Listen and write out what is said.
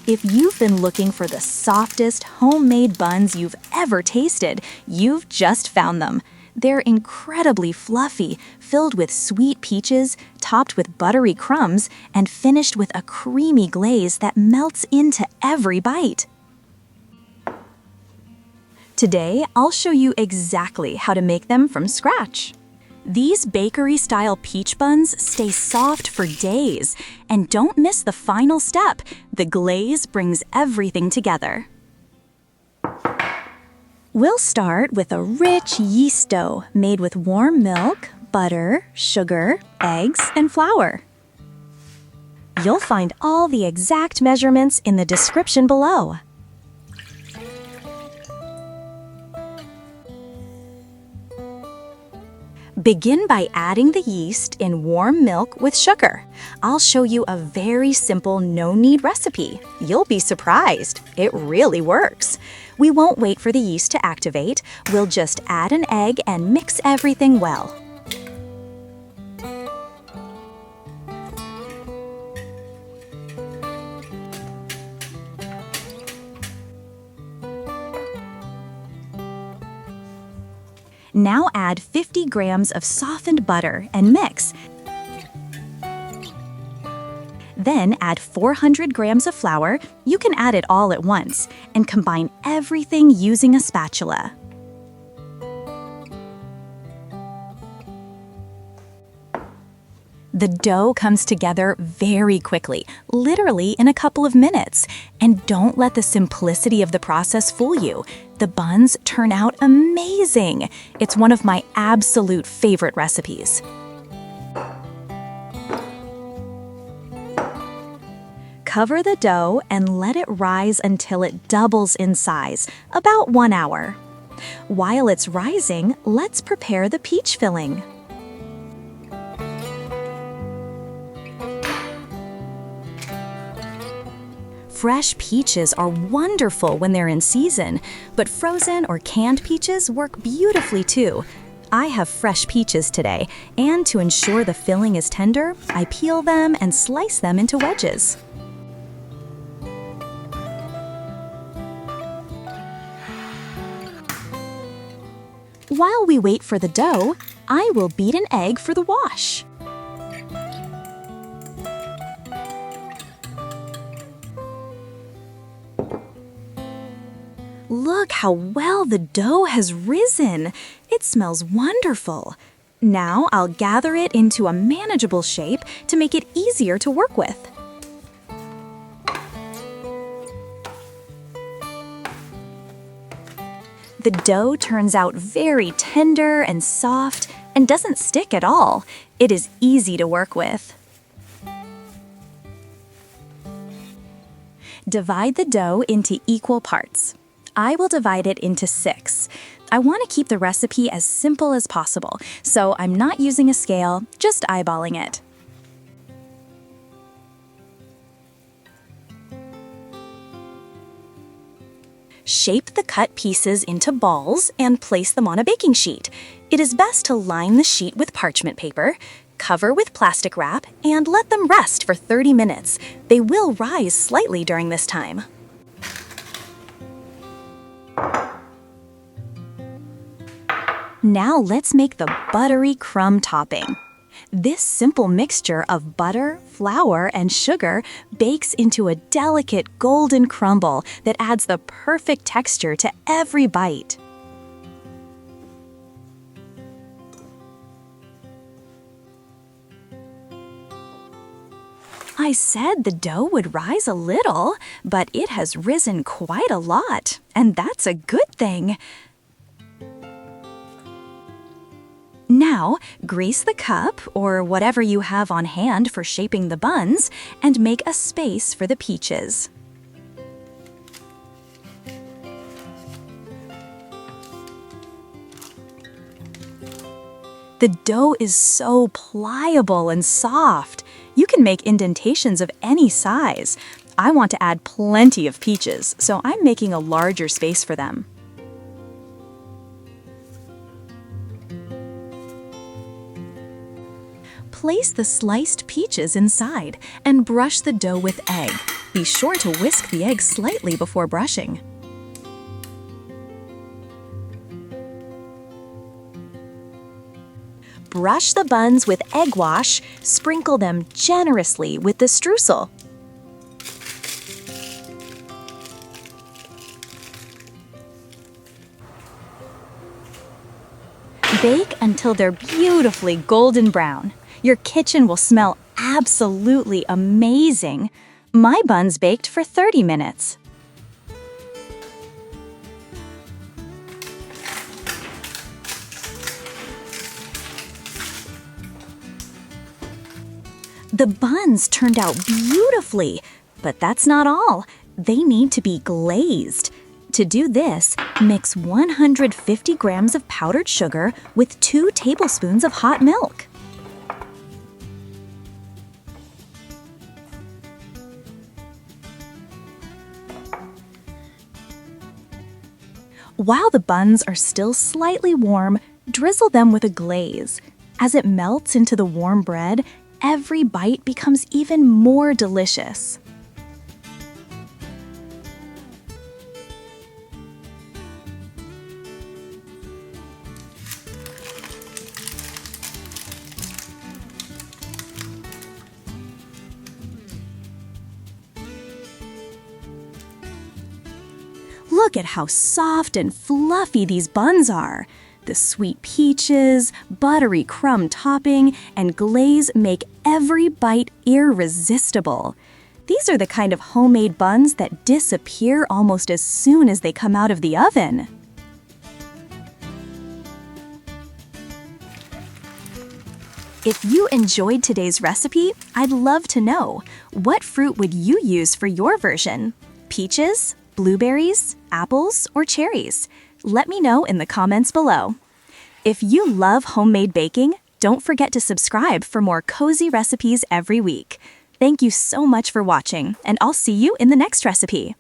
If you've been looking for the softest homemade buns you've ever tasted, you've just found them. They're incredibly fluffy, filled with sweet peaches, topped with buttery crumbs, and finished with a creamy glaze that melts into every bite. Today, I'll show you exactly how to make them from scratch. These bakery-style peach buns stay soft for days, and don't miss the final step. The glaze brings everything together. We'll start with a rich yeast dough made with warm milk, butter, sugar, eggs, and flour. You'll find all the exact measurements in the description below. Begin by adding the yeast in warm milk with sugar. I'll show you a very simple no-knead recipe. You'll be surprised. It really works. We won't wait for the yeast to activate. We'll just add an egg and mix everything well. Now add 50 grams of softened butter and mix. Then add 400 grams of flour. You can add it all at once, and combine everything using a spatula. The dough comes together very quickly, literally in a couple of minutes. And don't let the simplicity of the process fool you. The buns turn out amazing. It's one of my absolute favorite recipes. Cover the dough and let it rise until it doubles in size, about 1 hour. While it's rising, let's prepare the peach filling. Fresh peaches are wonderful when they're in season, but frozen or canned peaches work beautifully too. I have fresh peaches today, and to ensure the filling is tender, I peel them and slice them into wedges. While we wait for the dough, I will beat an egg for the wash. Look how well the dough has risen. It smells wonderful. Now I'll gather it into a manageable shape to make it easier to work with. The dough turns out very tender and soft and doesn't stick at all. It is easy to work with. Divide the dough into equal parts. I will divide it into 6. I want to keep the recipe as simple as possible, so I'm not using a scale, just eyeballing it. Shape the cut pieces into balls and place them on a baking sheet. It is best to line the sheet with parchment paper, cover with plastic wrap, and let them rest for 30 minutes. They will rise slightly during this time. Now let's make the buttery crumb topping. This simple mixture of butter, flour, and sugar bakes into a delicate golden crumble that adds the perfect texture to every bite. I said the dough would rise a little, but it has risen quite a lot, and that's a good thing. Now, grease the cup, or whatever you have on hand for shaping the buns, and make a space for the peaches. The dough is so pliable and soft. You can make indentations of any size. I want to add plenty of peaches, so I'm making a larger space for them. Place the sliced peaches inside and brush the dough with egg. Be sure to whisk the egg slightly before brushing. Brush the buns with egg wash, sprinkle them generously with the streusel. Bake until they're beautifully golden brown. Your kitchen will smell absolutely amazing. My buns baked for 30 minutes. The buns turned out beautifully, but that's not all. They need to be glazed. To do this, mix 150 grams of powdered sugar with 2 tablespoons of hot milk. While the buns are still slightly warm, drizzle them with a glaze. As it melts into the warm bread, every bite becomes even more delicious. Look at how soft and fluffy these buns are. The sweet peaches, buttery crumb topping, and glaze make every bite irresistible. These are the kind of homemade buns that disappear almost as soon as they come out of the oven. If you enjoyed today's recipe, I'd love to know, what fruit would you use for your version? Peaches, blueberries, apples, or cherries? Let me know in the comments below. If you love homemade baking, don't forget to subscribe for more cozy recipes every week. Thank you so much for watching, and I'll see you in the next recipe.